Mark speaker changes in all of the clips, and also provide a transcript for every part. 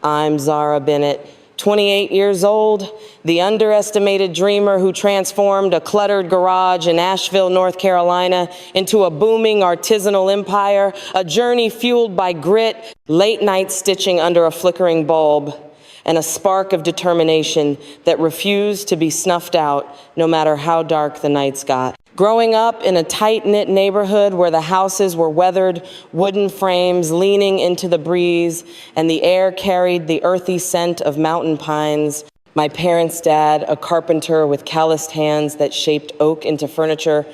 Speaker 1: I'm Zara Bennett, 28 years old, the underestimated dreamer who transformed a cluttered garage in Asheville, North Carolina into a booming artisanal empire, a journey fueled by grit, late night stitching under a flickering bulb, and a spark of determination that refused to be snuffed out no matter how dark the nights got. Growing up in a tight-knit neighborhood where the houses were weathered wooden frames leaning into the breeze and the air carried the earthy scent of mountain pines, my parents' dad, a carpenter with calloused hands that shaped oak into furniture,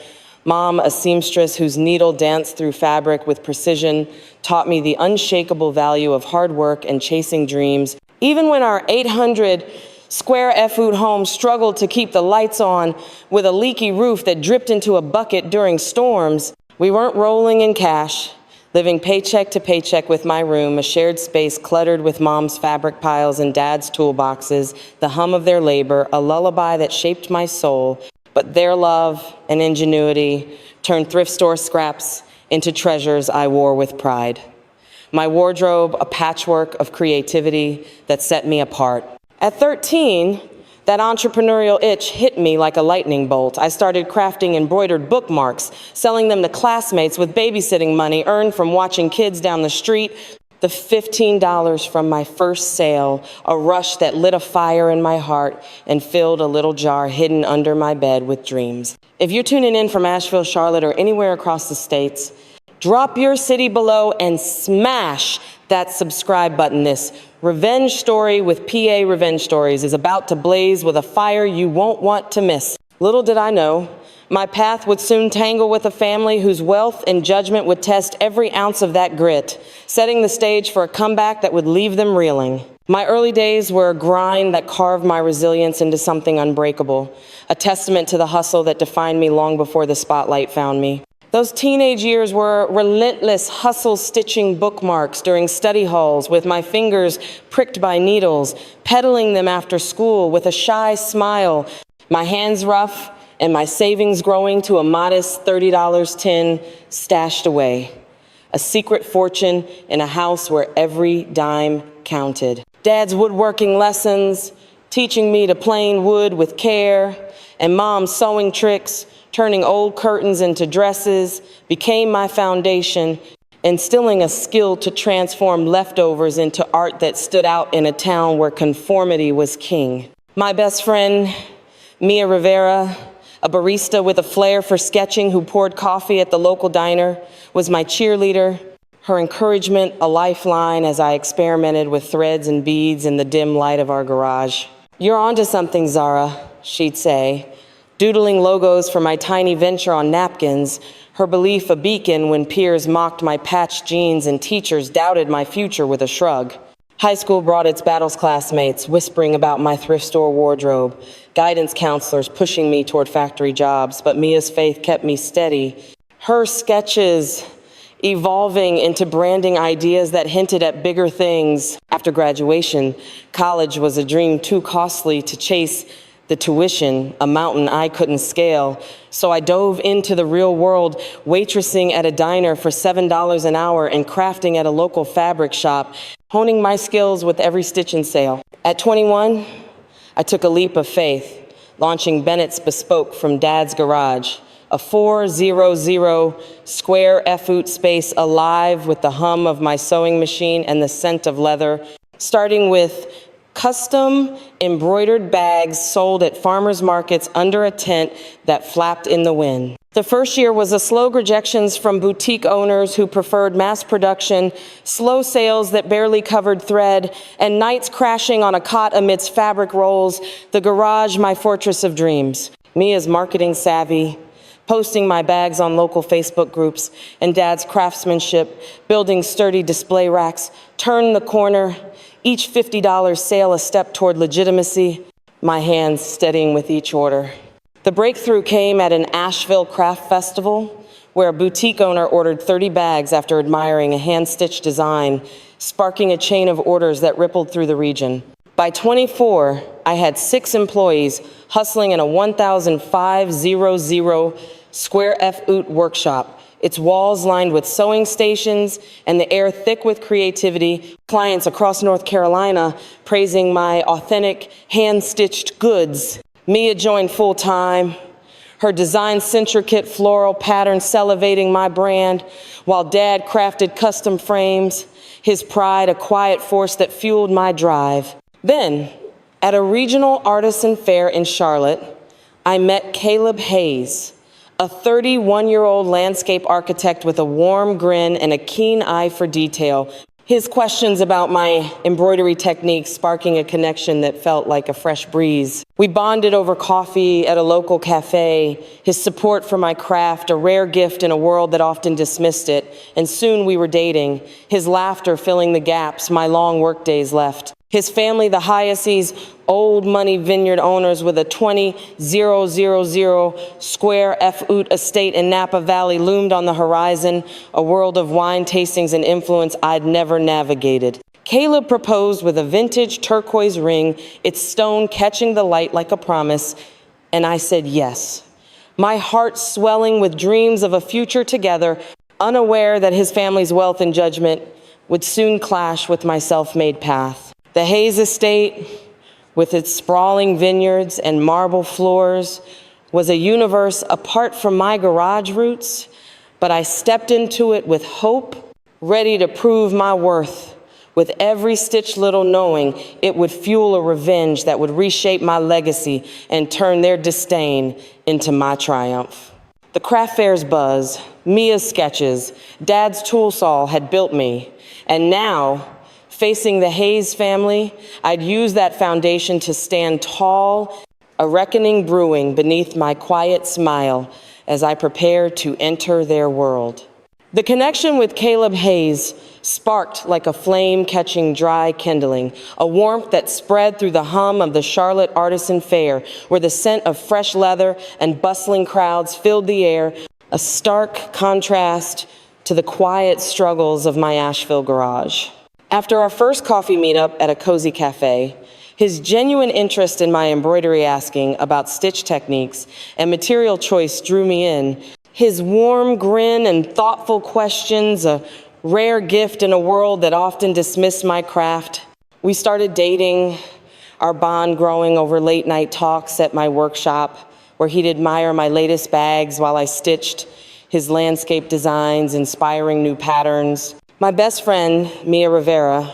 Speaker 1: Mom, a seamstress whose needle danced through fabric with precision, taught me the unshakable value of hard work and chasing dreams. Even when our 800 square foot home struggled to keep the lights on with a leaky roof that dripped into a bucket during storms, we weren't rolling in cash, living paycheck to paycheck with my room, a shared space cluttered with Mom's fabric piles and Dad's toolboxes, the hum of their labor, a lullaby that shaped my soul. But their love and ingenuity turned thrift store scraps into treasures I wore with pride. My wardrobe, a patchwork of creativity that set me apart. At 13, that entrepreneurial itch hit me like a lightning bolt. I started crafting embroidered bookmarks, selling them to classmates with babysitting money earned from watching kids down the street. The $15 from my first sale, a rush that lit a fire in my heart and filled a little jar hidden under my bed with dreams. If you're tuning in from Asheville, Charlotte, or anywhere across the states, drop your city below and smash that subscribe button. This revenge story with PA Revenge Stories is about to blaze with a fire you won't want to miss. Little did I know, my path would soon tangle with a family whose wealth and judgment would test every ounce of that grit, setting the stage for a comeback that would leave them reeling. My early days were a grind that carved my resilience into something unbreakable, a testament to the hustle that defined me long before the spotlight found me. Those teenage years were relentless hustle-stitching bookmarks during study halls with my fingers pricked by needles, peddling them after school with a shy smile, my hands rough and my savings growing to a modest $30 tin stashed away. A secret fortune in a house where every dime counted. Dad's woodworking lessons, teaching me to plane wood with care, and Mom's sewing tricks, turning old curtains into dresses, became my foundation, instilling a skill to transform leftovers into art that stood out in a town where conformity was king. My best friend, Mia Rivera, a barista with a flair for sketching who poured coffee at the local diner, was my cheerleader, her encouragement a lifeline as I experimented with threads and beads in the dim light of our garage. "You're onto something, Zara," she'd say, doodling logos for my tiny venture on napkins, her belief a beacon when peers mocked my patched jeans and teachers doubted my future with a shrug. High school brought its battles classmates, whispering about my thrift store wardrobe, guidance counselors pushing me toward factory jobs, but Mia's faith kept me steady. Her sketches evolving into branding ideas that hinted at bigger things. After graduation, college was a dream too costly to chase the tuition, a mountain I couldn't scale. So I dove into the real world, waitressing at a diner for $7 an hour and crafting at a local fabric shop, honing my skills with every stitch and sale. At 21, I took a leap of faith, launching Bennett's Bespoke from Dad's garage, a 400 square foot space alive with the hum of my sewing machine and the scent of leather, starting with custom embroidered bags sold at farmers markets under a tent that flapped in the wind. The first year was a slow rejections from boutique owners who preferred mass production, slow sales that barely covered thread, and nights crashing on a cot amidst fabric rolls, the garage my fortress of dreams. Mia's marketing savvy, posting my bags on local Facebook groups, and Dad's craftsmanship, building sturdy display racks, turned the corner, each $50 sale a step toward legitimacy, my hands steadying with each order. The breakthrough came at an Asheville craft festival where a boutique owner ordered 30 bags after admiring a hand-stitched design, sparking a chain of orders that rippled through the region. By 24, I had 6 employees hustling in a 1,500 square foot workshop. its walls lined with sewing stations and the air thick with creativity. Clients across North Carolina praising my authentic hand-stitched goods. Mia joined full-time, her design-centric floral pattern salivating my brand, while Dad crafted custom frames, his pride a quiet force that fueled my drive. Then, at a regional artisan fair in Charlotte, I met Caleb Hayes, a 31-year-old landscape architect with a warm grin and a keen eye for detail. His questions about my embroidery techniques sparking a connection that felt like a fresh breeze. We bonded over coffee at a local cafe, his support for my craft, a rare gift in a world that often dismissed it, and soon we were dating, his laughter filling the gaps my long workdays left. His family, the Hyacinths, old money vineyard owners with a 20,000 square F-oot estate in Napa Valley loomed on the horizon, a world of wine tastings and influence I'd never navigated. Caleb proposed with a vintage turquoise ring, its stone catching the light like a promise, and I said yes. My heart swelling with dreams of a future together, unaware that his family's wealth and judgment would soon clash with my self-made path. The Hayes estate, with its sprawling vineyards and marble floors, was a universe apart from my garage roots, but I stepped into it with hope, ready to prove my worth, with every stitch little knowing it would fuel a revenge that would reshape my legacy and turn their disdain into my triumph. The craft fair's buzz, Mia's sketches, Dad's tool saw had built me, and now, facing the Hayes family, I'd use that foundation to stand tall, a reckoning brewing beneath my quiet smile as I prepared to enter their world. The connection with Caleb Hayes sparked like a flame catching dry kindling, a warmth that spread through the hum of the Charlotte Artisan Fair, where the scent of fresh leather and bustling crowds filled the air, a stark contrast to the quiet struggles of my Asheville garage. After our first coffee meetup at a cozy cafe, his genuine interest in my embroidery asking about stitch techniques and material choice drew me in. His warm grin and thoughtful questions, a rare gift in a world that often dismissed my craft. We started dating, our bond growing over late-night talks at my workshop, where he'd admire my latest bags while I stitched his landscape designs, inspiring new patterns. My best friend, Mia Rivera,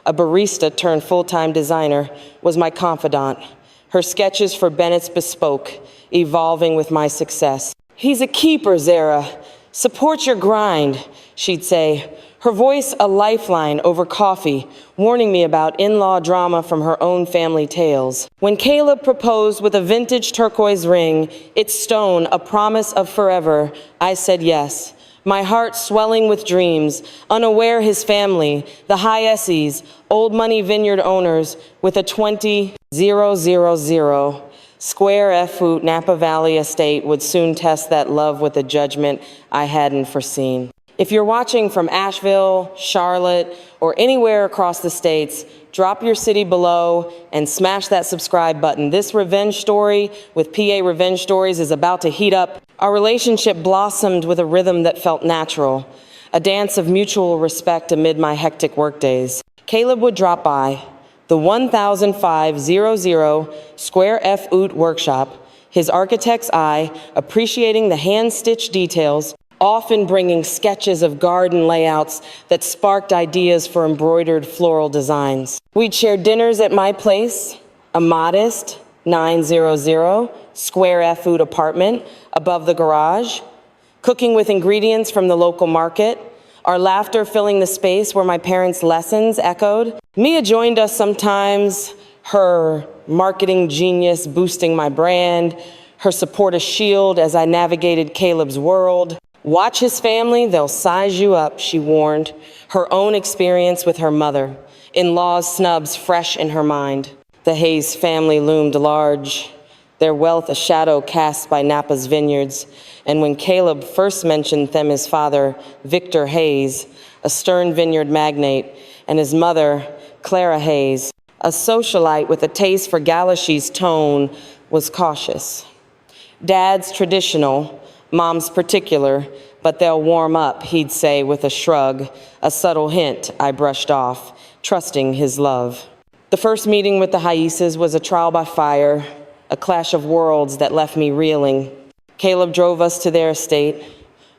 Speaker 1: a barista turned full-time designer, was my confidant. Her sketches for Bennett's Bespoke, evolving with my success. "He's a keeper, Zara. Support your grind," she'd say, her voice a lifeline over coffee, warning me about in-law drama from her own family tales. When Caleb proposed with a vintage turquoise ring, its stone a promise of forever, I said yes. My heart swelling with dreams, unaware his family, the Hyacinths, old money vineyard owners, with a 20,000 square F-oot Napa Valley estate would soon test that love with a judgment I hadn't foreseen. If you're watching from Asheville, Charlotte, or anywhere across the states, drop your city below and smash that subscribe button. This revenge story with PA Revenge Stories is about to heat up. Our relationship blossomed with a rhythm that felt natural, a dance of mutual respect amid my hectic workdays. Caleb would drop by, the 1,500 square F-oot workshop, his architect's eye appreciating the hand-stitched details, often bringing sketches of garden layouts that sparked ideas for embroidered floral designs. We'd share dinners at my place, a modest 900 square F-oot apartment above the garage, cooking with ingredients from the local market, our laughter filling the space where my parents' lessons echoed. Mia joined us sometimes, her marketing genius boosting my brand, her support a shield as I navigated Caleb's world. "Watch his family, they'll size you up," she warned, her own experience with her mother, in-laws' snubs fresh in her mind. The Hayes family loomed large, their wealth a shadow cast by Napa's vineyards, and when Caleb first mentioned them, his father, Victor Hayes, a stern vineyard magnate, and his mother, Clara Hayes, a socialite with a taste for Galashi's tone, was cautious. Dad's traditional, Mom's particular, But they'll warm up, he'd say with a shrug, a subtle hint I brushed off, trusting his love. The first meeting with the Hyeses was a trial by fire, a clash of worlds that left me reeling. Caleb drove us to their estate,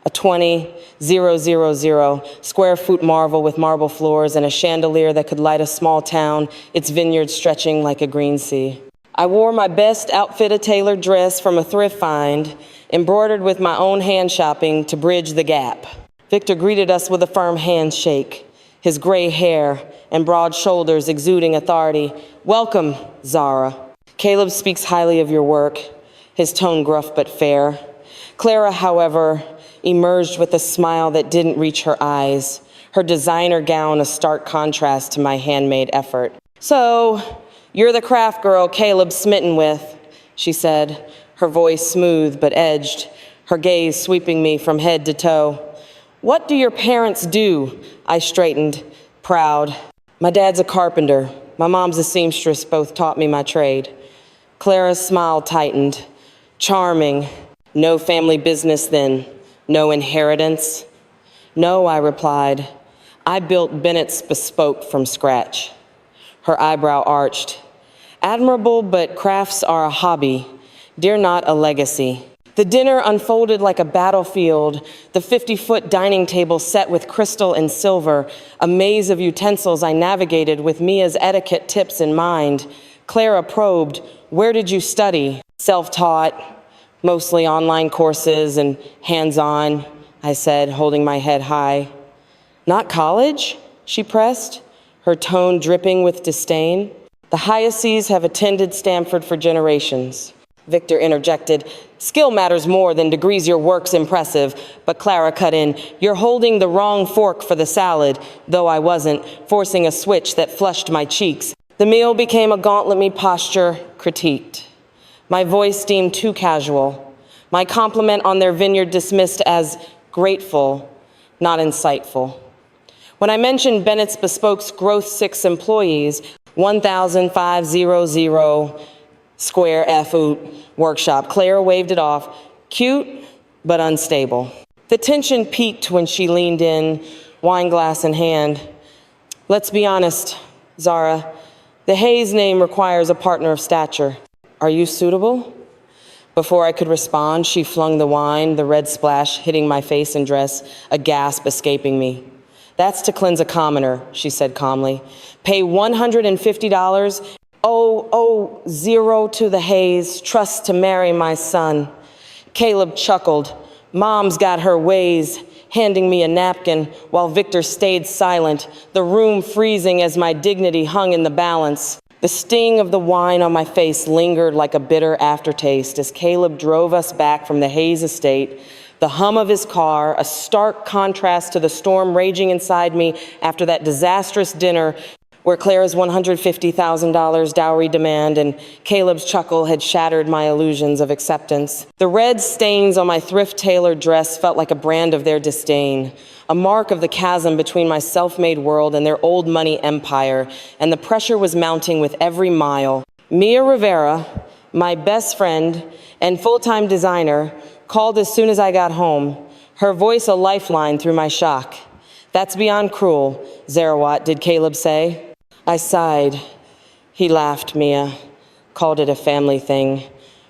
Speaker 1: a 20,000 square foot marvel with marble floors and a chandelier that could light a small town, its vineyard stretching like a green sea. I wore my best outfitted tailored dress from a thrift find, embroidered with my own hand shopping to bridge the gap. Victor greeted us with a firm handshake, his gray hair and broad shoulders exuding authority. Welcome, Zara. Caleb speaks highly of your work, his tone gruff but fair. Clara, however, emerged with a smile that didn't reach her eyes, her designer gown a stark contrast to my handmade effort. So, you're the craft girl Caleb's smitten with, she said, her voice smooth but edged, her gaze sweeping me from head to toe. What do your parents do? I straightened, proud. My dad's a carpenter. My mom's a seamstress, both taught me my trade. Clara's smile tightened. Charming. No family business then. No inheritance. No, I replied. I built Bennett's Bespoke from scratch. Her eyebrow arched. Admirable, but crafts are a hobby. Dare not a legacy. The dinner unfolded like a battlefield, the 50-foot dining table set with crystal and silver, a maze of utensils I navigated with Mia's etiquette tips in mind. Clara probed, where did you study? Self-taught, mostly online courses and hands-on, I said, holding my head high. Not college? She pressed, her tone dripping with disdain. The Hyeses have attended Stanford for generations. Victor interjected, skill matters more than degrees, your work's impressive. But Clara cut in, you're holding the wrong fork for the salad, though I wasn't, forcing a switch that flushed my cheeks. The meal became a gauntlet me posture critiqued. My voice deemed too casual. My compliment on their vineyard dismissed as grateful, not insightful. When I mentioned Bennett's Bespoke's growth 6 employees, 1,500 square foot workshop, Clara waved it off, cute but unstable. The tension peaked when she leaned in, wine glass in hand. Let's be honest, Zara, the Hayes name requires a partner of stature. Are you suitable? Before I could respond, she flung the wine, the red splash hitting my face and dress, a gasp escaping me. That's to cleanse a commoner, she said calmly. Pay $150. Oh, zero to the Hayes, trust to marry my son. Caleb chuckled. Mom's got her ways, handing me a napkin while Victor stayed silent, the room freezing as my dignity hung in the balance. The sting of the wine on my face lingered like a bitter aftertaste as Caleb drove us back from the Hayes estate, the hum of his car, a stark contrast to the storm raging inside me after that disastrous dinner where Clara's $150,000 dowry demand and Caleb's chuckle had shattered my illusions of acceptance. The red stains on my thrift-tailored dress felt like a brand of their disdain, a mark of the chasm between my self-made world and their old money empire, and the pressure was mounting with every mile. Mia Rivera, my best friend and full-time designer, called as soon as I got home, her voice a lifeline through my shock. That's beyond cruel, Zerawat, did Caleb say. I sighed. He laughed, Mia, called it a family thing.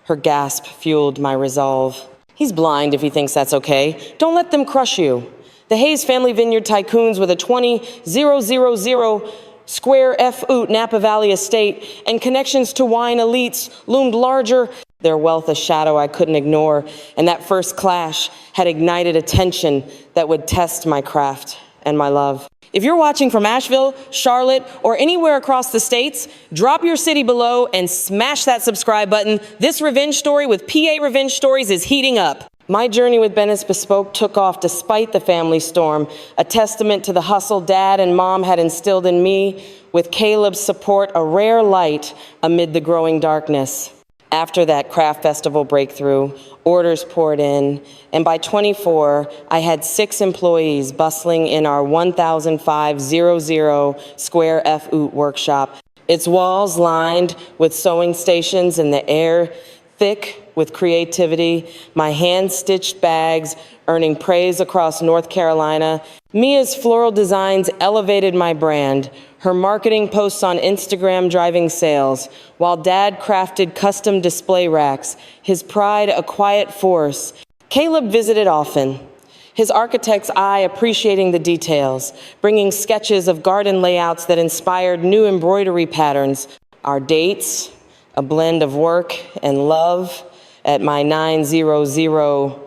Speaker 1: Her gasp fueled my resolve. He's blind if he thinks that's okay. Don't let them crush you. The Hayes family vineyard tycoons with a 20,000 square foot Napa Valley estate and connections to wine elites loomed larger, their wealth a shadow I couldn't ignore, and that first clash had ignited a tension that would test my craft and my love. If you're watching from Asheville, Charlotte, or anywhere across the states, drop your city below and smash that subscribe button. This revenge story with PA Revenge Stories is heating up. My journey with Bennett's Bespoke took off despite the family storm, a testament to the hustle Dad and Mom had instilled in me, with Caleb's support a rare light amid the growing darkness. After that craft festival breakthrough, orders poured in, and by 24, I had 6 employees bustling in our 1,500 square foot workshop, its walls lined with sewing stations and the air thick with creativity, my hand-stitched bags earning praise across North Carolina. Mia's floral designs elevated my brand, her marketing posts on Instagram driving sales, while Dad crafted custom display racks, his pride a quiet force. Caleb visited often, his architect's eye appreciating the details, bringing sketches of garden layouts that inspired new embroidery patterns. Our dates, a blend of work and love at my 900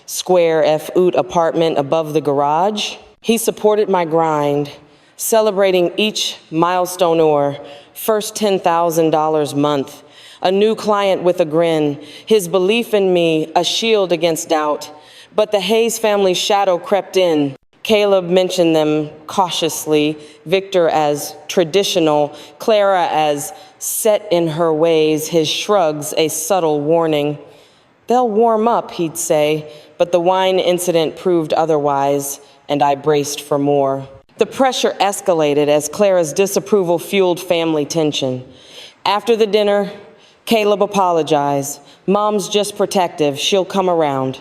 Speaker 1: square foot apartment above the garage. He supported my grind, celebrating each milestone or first $10,000 month, a new client with a grin, his belief in me a shield against doubt. But the Hayes family's shadow crept in. Caleb mentioned them cautiously, Victor as traditional, Clara as set in her ways, his shrugs a subtle warning. They'll warm up, he'd say, but the wine incident proved otherwise, and I braced for more. The pressure escalated as Clara's disapproval fueled family tension. After the dinner, Caleb apologized. Mom's just protective, she'll come around.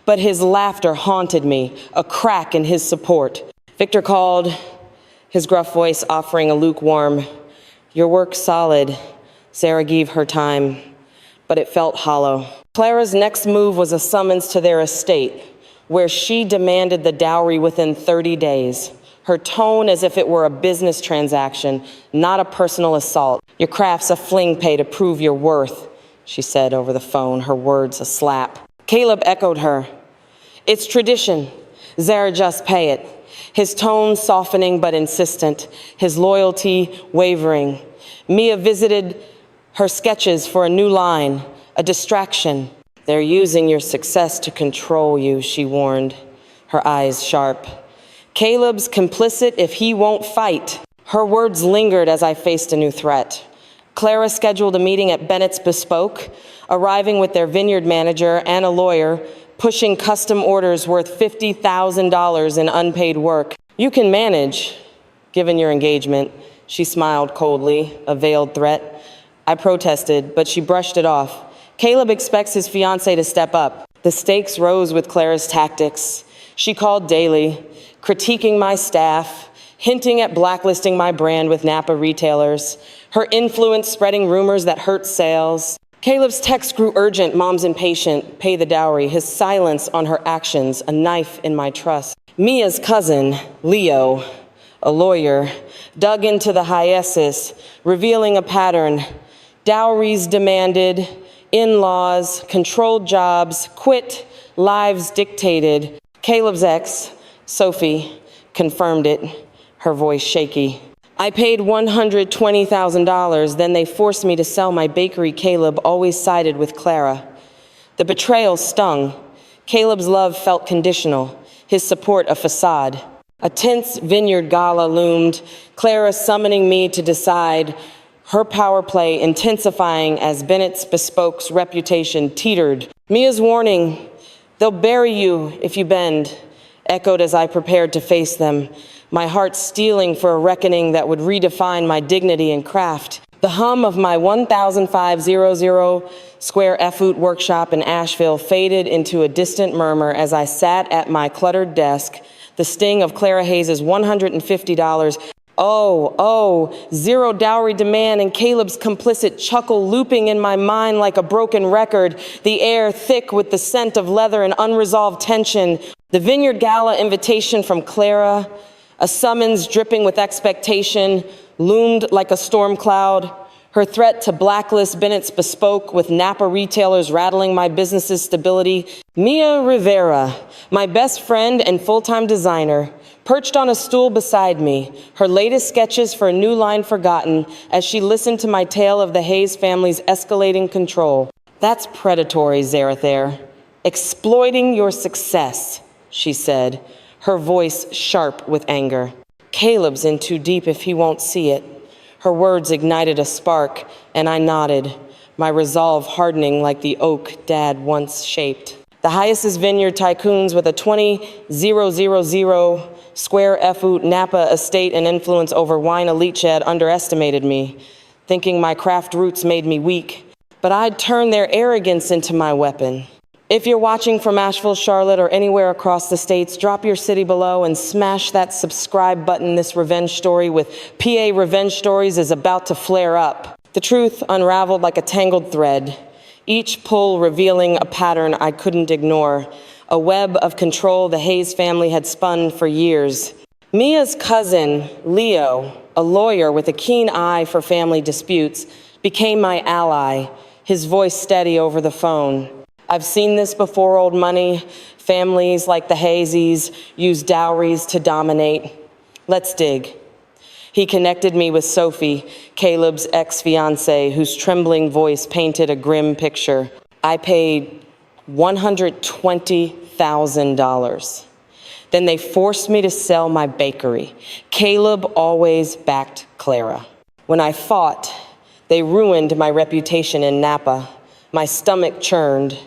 Speaker 1: But his laughter haunted me, a crack in his support. Victor called, his gruff voice offering a lukewarm, "Your work's solid." Sarah gave her time, but it felt hollow. Clara's next move was a summons to their estate, where she demanded the dowry within 30 days. Her tone as if it were a business transaction, not a personal assault. "Your craft's a fling pay to prove your worth," she said over the phone, her words a slap. Caleb echoed her. "It's tradition. Zara, just pay it." His tone softening but insistent, his loyalty wavering. Mia visited her sketches for a new line, a distraction. "They're using your success to control you," she warned, her eyes sharp. "Caleb's complicit if he won't fight." Her words lingered as I faced a new threat. Clara scheduled a meeting at Bennett's Bespoke, arriving with their vineyard manager and a lawyer, pushing custom orders worth $50,000 in unpaid work. "You can manage, given your engagement," she smiled coldly, a veiled threat. I protested, but she brushed it off. Caleb expects his fiancée to step up. The stakes rose with Clara's tactics. She called daily, critiquing my staff, hinting at blacklisting my brand with Napa retailers, her influence spreading rumors that hurt sales. Caleb's text grew urgent, mom's impatient, pay the dowry, his silence on her actions, a knife in my trust. Mia's cousin, Leo, a lawyer, dug into the hiatus, revealing a pattern. Dowries demanded, in-laws, controlled jobs, quit, lives dictated. Caleb's ex, Sophie, confirmed it, her voice shaky. "I paid $120,000, then they forced me to sell my bakery." Caleb always sided with Clara. The betrayal stung. Caleb's love felt conditional, his support a facade. A tense vineyard gala loomed, Clara summoning me to decide, her power play intensifying as Bennett's Bespoke's reputation teetered. Mia's warning, "They'll bury you if you bend," echoed as I prepared to face them, my heart steeling for a reckoning that would redefine my dignity and craft. The hum of my 1,500 square foot workshop in Asheville faded into a distant murmur as I sat at my cluttered desk, the sting of Clara Hayes' $150. Oh, zero dowry demand, and Caleb's complicit chuckle looping in my mind like a broken record, the air thick with the scent of leather and unresolved tension. The vineyard gala invitation from Clara, a summons dripping with expectation, loomed like a storm cloud. Her threat to blacklist Bennett's Bespoke with Napa retailers rattling my business's stability. Mia Rivera, my best friend and full-time designer, perched on a stool beside me, her latest sketches for a new line forgotten as she listened to my tale of the Hayes family's escalating control. "That's predatory, Zarathair. Exploiting your success," she said, her voice sharp with anger. "Caleb's in too deep if he won't see it." Her words ignited a spark, and I nodded, my resolve hardening like the oak Dad once shaped. The Hiaces Vineyard tycoons with a 20,000 square foot Napa estate and influence over wine elite had underestimated me, thinking my craft roots made me weak. but I'd turn their arrogance into my weapon. If you're watching from Asheville, Charlotte, or anywhere across the states, drop your city below and smash that subscribe button. This revenge story with PA Revenge Stories is about to flare up. The truth unraveled like a tangled thread, each pull revealing a pattern I couldn't ignore, a web of control the Hayes family had spun for years. Mia's cousin, Leo, a lawyer with a keen eye for family disputes, became my ally, his voice steady over the phone. I've seen this before, old money. Families like the Hayeses use dowries to dominate. Let's dig. He connected me with Sophie, Caleb's ex-fiancée, whose trembling voice painted a grim picture. I paid $120,000. Then they forced me to sell my bakery. Caleb always backed Clara. When I fought, they ruined my reputation in Napa. My stomach churned.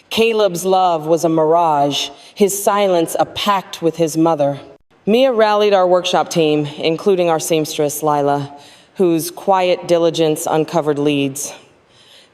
Speaker 1: Caleb's love was a mirage, his silence a pact with his mother. Mia rallied our workshop team, including our seamstress, Lila, whose quiet diligence uncovered leads.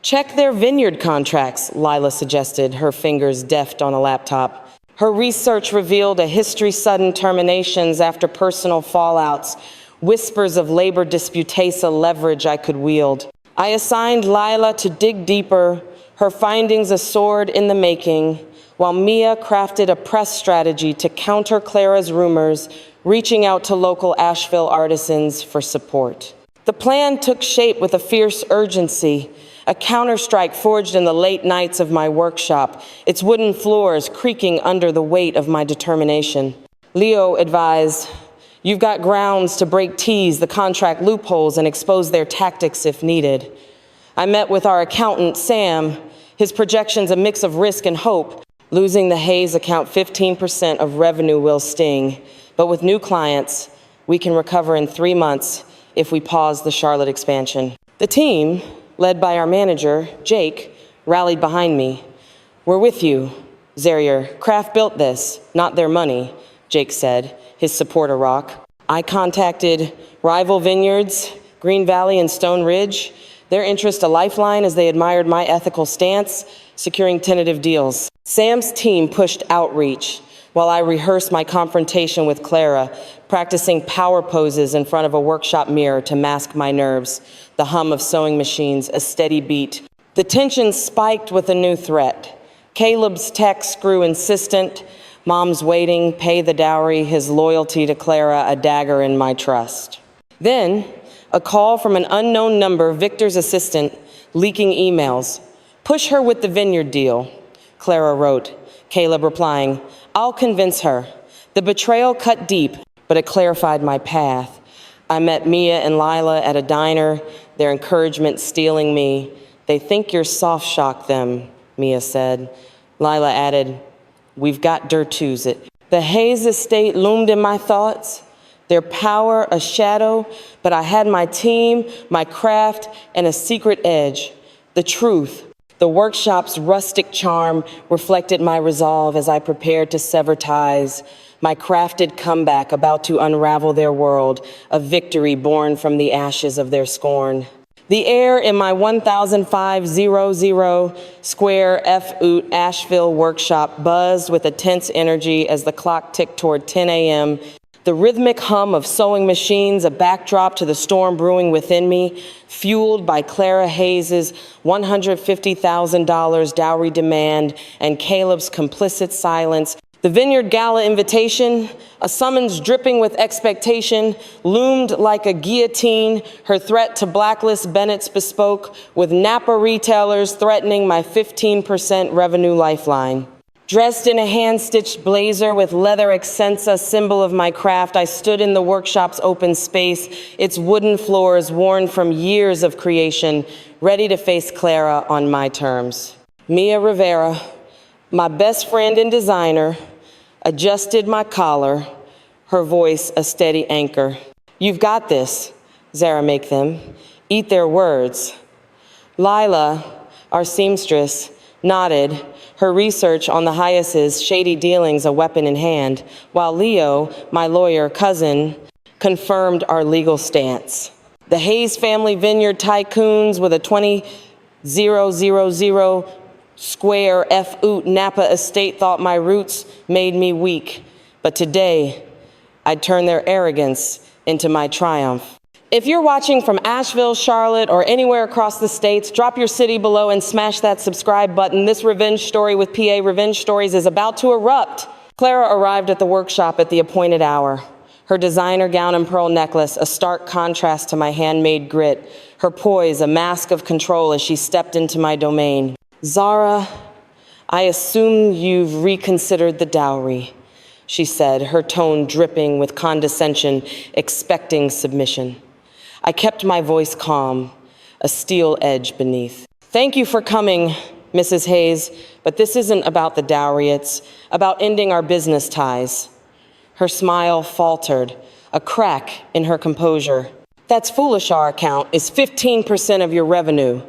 Speaker 1: Check their vineyard contracts, Lila suggested, her fingers deft on a laptop. Her research revealed a history sudden terminations after personal fallouts, whispers of labor disputesa leverage I could wield. I assigned Lila to dig deeper, her findings a sword in the making, while Mia crafted a press strategy to counter Clara's rumors, reaching out to local Asheville artisans for support. The plan took shape with a fierce urgency, a counterstrike forged in the late nights of my workshop, its wooden floors creaking under the weight of my determination. Leo advised, "You've got grounds to break tease the contract loopholes and expose their tactics if needed." I met with our accountant, Sam, his projections a mix of risk and hope. Losing the Hayes account 15% of revenue will sting, but with new clients, we can recover in 3 months if we pause the Charlotte expansion. The team, led by our manager, Jake, rallied behind me. "We're with you, Zarier. Kraft built this, not their money," Jake said, his support a rock. I contacted rival vineyards, Green Valley and Stone Ridge, their interest a lifeline as they admired my ethical stance, securing tentative deals. Sam's team pushed outreach while I rehearsed my confrontation with Clara, practicing power poses in front of a workshop mirror to mask my nerves, the hum of sewing machines, a steady beat. The tension spiked with a new threat. Caleb's texts grew insistent. Mom's waiting, pay the dowry, his loyalty to Clara, a dagger in my trust. Then, a call from an unknown number, Victor's assistant, leaking emails. "Push her with the vineyard deal," Clara wrote, Caleb replying, "I'll convince her." The betrayal cut deep, but it clarified my path. I met Mia and Lila at a diner, their encouragement stealing me. "They think you're soft-shocked them," Mia said. Lila added, "We've got dirt to's it." The Hayes estate loomed in my thoughts, their power a shadow, but I had my team, my craft, and a secret edge, the truth. The workshop's rustic charm reflected my resolve as I prepared to sever ties, my crafted comeback about to unravel their world, a victory born from the ashes of their scorn. The air in my 1500 square F-oot Asheville workshop buzzed with a tense energy as the clock ticked toward 10 a.m., the rhythmic hum of sewing machines, a backdrop to the storm brewing within me, fueled by Clara Hayes' $150,000 dowry demand and Caleb's complicit silence. The Vineyard Gala invitation, a summons dripping with expectation, loomed like a guillotine, her threat to blacklist Bennett's bespoke, with Napa retailers threatening my 15% revenue lifeline. Dressed in a hand-stitched blazer with leather accents, a symbol of my craft, I stood in the workshop's open space, its wooden floors worn from years of creation, ready to face Clara on my terms. Mia Rivera, my best friend and designer, adjusted my collar, her voice a steady anchor. "You've got this," Zara make them. "Eat their words." Lila, our seamstress, nodded, her research on the Hayes' shady dealings a weapon in hand, while Leo, my lawyer cousin, confirmed our legal stance. The Hayes family vineyard tycoons with a 000 square F Oot Napa estate thought my roots made me weak. But today, I'd turn their arrogance into my triumph. If you're watching from Asheville, Charlotte, or anywhere across the states, drop your city below and smash that subscribe button. This revenge story with PA Revenge Stories is about to erupt. Clara arrived at the workshop at the appointed hour. Her designer gown and pearl necklace, a stark contrast to my handmade grit. Her poise, a mask of control as she stepped into my domain. Zara, I assume you've reconsidered the dowry, she said, her tone dripping with condescension, expecting submission. I kept my voice calm, a steel edge beneath. Thank you for coming, Mrs. Hayes, but this isn't about the dowry, it's about ending our business ties. Her smile faltered, a crack in her composure. That's foolish, our account is 15% of your revenue,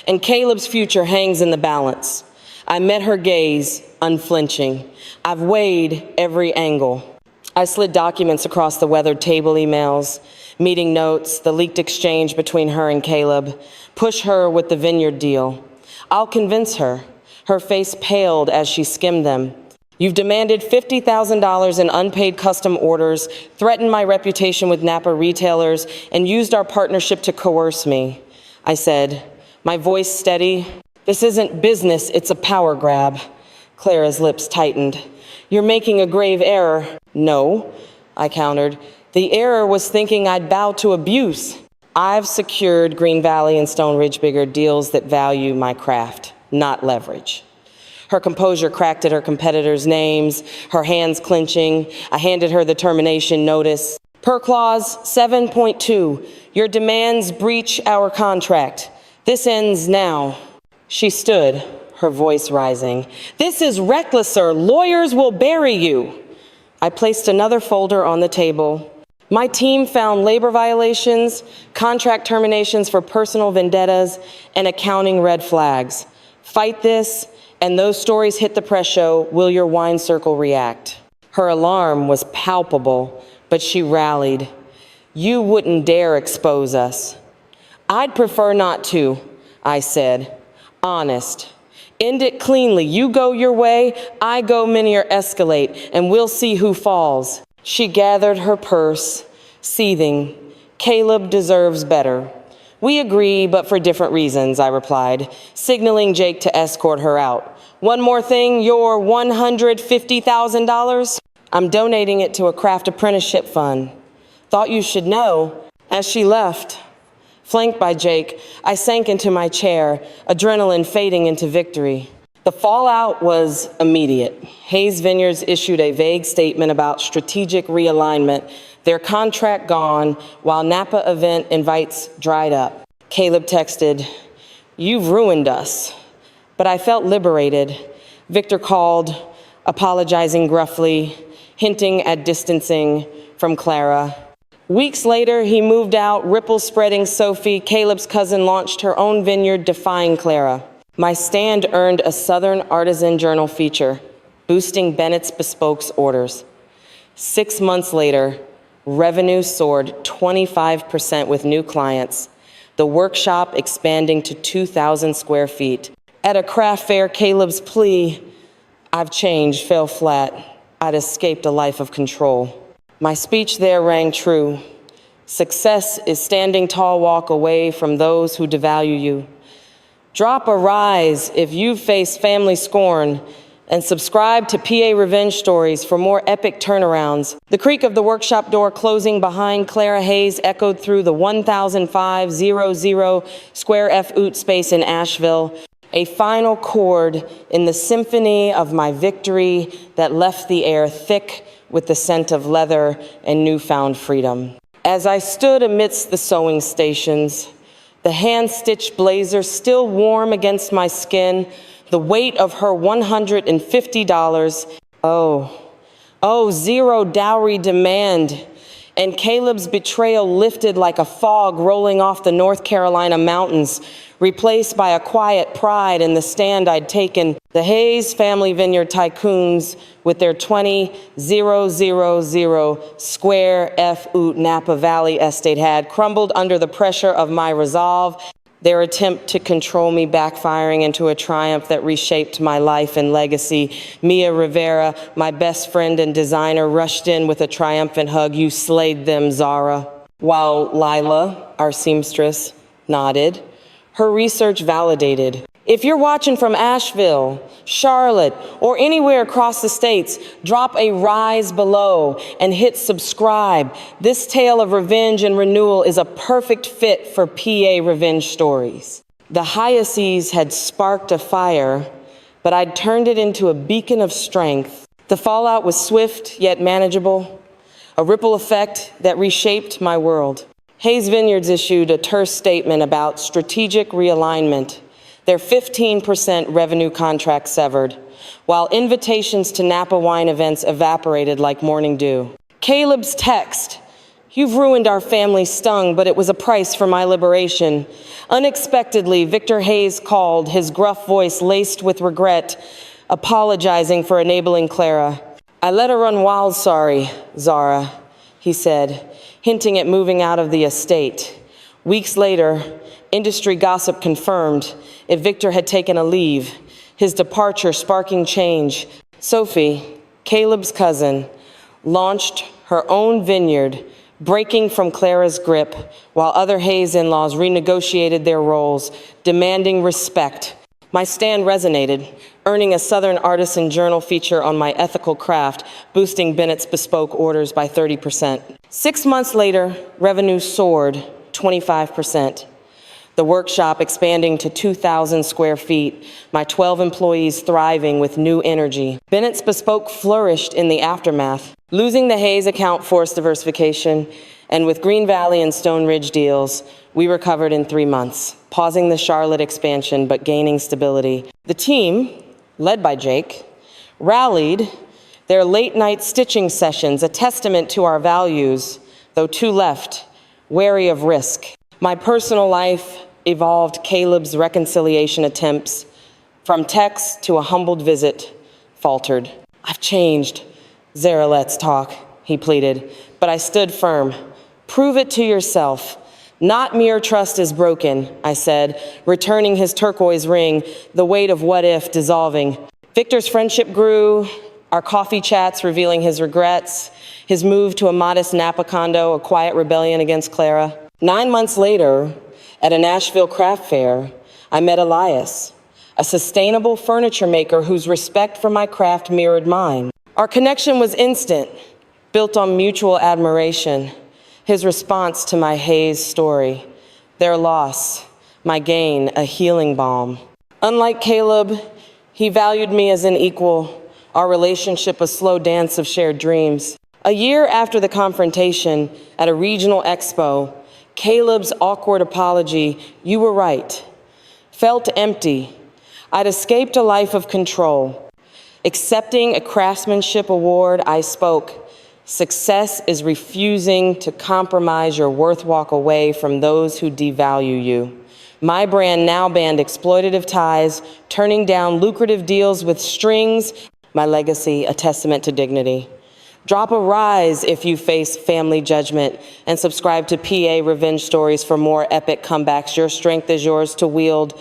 Speaker 1: and Caleb's future hangs in the balance. I met her gaze, unflinching. I've weighed every angle. I slid documents across the weathered table emails, meeting notes, the leaked exchange between her and Caleb. Push her with the vineyard deal. I'll convince her. Her face paled as she skimmed them. You've demanded $50,000 in unpaid custom orders, threatened my reputation with Napa retailers, and used our partnership to coerce me. I said, my voice steady. This isn't business, it's a power grab. Clara's lips tightened. You're making a grave error. No, I countered. The error was thinking I'd bow to abuse. I've secured Green Valley and Stone Ridge Bigger deals that value my craft, not leverage. Her composure cracked at her competitors' names, her hands clenching. I handed her the termination notice. Per clause 7.2, your demands breach our contract. This ends now. She stood, her voice rising. This is reckless, sir. Lawyers will bury you. I placed another folder on the table. My team found labor violations, contract terminations for personal vendettas, and accounting red flags. Fight this, and those stories hit the press show, will your wine circle react? Her alarm was palpable, but she rallied. You wouldn't dare expose us. I'd prefer not to, I said. Honest. End it cleanly. You go your way, I go many or escalate, and we'll see who falls. She gathered her purse, seething. Caleb deserves better. We agree, but for different reasons, I replied, signaling Jake to escort her out. One more thing, your $150,000? I'm donating it to a craft apprenticeship fund. Thought you should know. As she left, flanked by Jake, I sank into my chair, adrenaline fading into victory. The fallout was immediate. Hayes Vineyards issued a vague statement about strategic realignment, their contract gone, while Napa event invites dried up. Caleb texted, you've ruined us. But I felt liberated. Victor called, apologizing gruffly, hinting at distancing from Clara. Weeks later, he moved out, ripples spreading Sophie. Caleb's cousin launched her own vineyard, defying Clara. My stand earned a Southern Artisan Journal feature, boosting Bennett's bespoke orders. 6 months later, revenue soared 25% with new clients, the workshop expanding to 2,000 square feet. At a craft fair, Caleb's plea, I've changed, fell flat. I'd escaped a life of control. My speech there rang true. Success is standing tall, walk away from those who devalue you. Drop a rise if you've faced family scorn, and subscribe to PA Revenge Stories for more epic turnarounds. The creak of the workshop door closing behind Clara Hayes echoed through the 1,500 square F Oot space in Asheville, a final chord in the symphony of my victory that left the air thick with the scent of leather and newfound freedom. As I stood amidst the sewing stations, the hand-stitched blazer still warm against my skin, the weight of her $150, zero dowry demand, and Caleb's betrayal lifted like a fog rolling off the North Carolina mountains, replaced by a quiet pride in the stand I'd taken. The Hayes family vineyard tycoons with their 20,000 square F Oot Napa Valley estate had crumbled under the pressure of my resolve. their attempt to control me backfiring into a triumph that reshaped my life and legacy. Mia Rivera, my best friend and designer, rushed in with a triumphant hug. "You slayed them, Zara." While Lila, our seamstress, nodded, her research validated. If you're watching from Asheville, Charlotte, or anywhere across the states, drop a rise below and hit subscribe. This tale of revenge and renewal is a perfect fit for PA revenge stories. The Hyacinths had sparked a fire, but I'd turned it into a beacon of strength. The fallout was swift yet manageable, a ripple effect that reshaped my world. Hayes Vineyards issued a terse statement about strategic realignment, their 15% revenue contract severed, while invitations to Napa wine events evaporated like morning dew. Caleb's text, "You've ruined our family," stung, but it was a price for my liberation. Unexpectedly, Victor Hayes called, his gruff voice laced with regret, apologizing for enabling Clara. "I let her run wild, sorry, Zara," he said, hinting at moving out of the estate. Weeks later, industry gossip confirmed if Victor had taken a leave, his departure sparking change. Sophie, Caleb's cousin, launched her own vineyard, breaking from Clara's grip, while other Hayes in-laws renegotiated their roles, demanding respect. My stand resonated, earning a Southern Artisan Journal feature on my ethical craft, boosting Bennett's bespoke orders by 30%. 6 months later, revenue soared 25%. The workshop expanding to 2,000 square feet, my 12 employees thriving with new energy. Bennett's Bespoke flourished in the aftermath. Losing the Hayes account forced diversification, and with Green Valley and Stone Ridge deals, we recovered in 3 months, pausing the Charlotte expansion but gaining stability. The team, led by Jake, rallied, their late-night stitching sessions a testament to our values, though two left, wary of risk. My personal life evolved Caleb's reconciliation attempts. From text to a humbled visit, faltered. "I've changed. Zara, let's talk," he pleaded, but I stood firm. "Prove it to yourself. Not mere trust is broken," I said, returning his turquoise ring, the weight of what if dissolving. Victor's friendship grew, our coffee chats revealing his regrets, his move to a modest Napa condo, a quiet rebellion against Clara. 9 months later, at a Nashville craft fair, I met Elias, a sustainable furniture maker whose respect for my craft mirrored mine. Our connection was instant, built on mutual admiration. His response to my Hayes story, their loss, my gain, a healing balm. Unlike Caleb, he valued me as an equal, our relationship a slow dance of shared dreams. A year after the confrontation at a regional expo, Caleb's awkward apology, "You were right," felt empty. I'd escaped a life of control. Accepting a craftsmanship award, I spoke. "Success is refusing to compromise your worth, walk away from those who devalue you." My brand now banned exploitative ties, turning down lucrative deals with strings. My legacy, a testament to dignity. Drop a rise if you face family judgment, and subscribe to PA Revenge Stories for more epic comebacks. Your strength is yours to wield.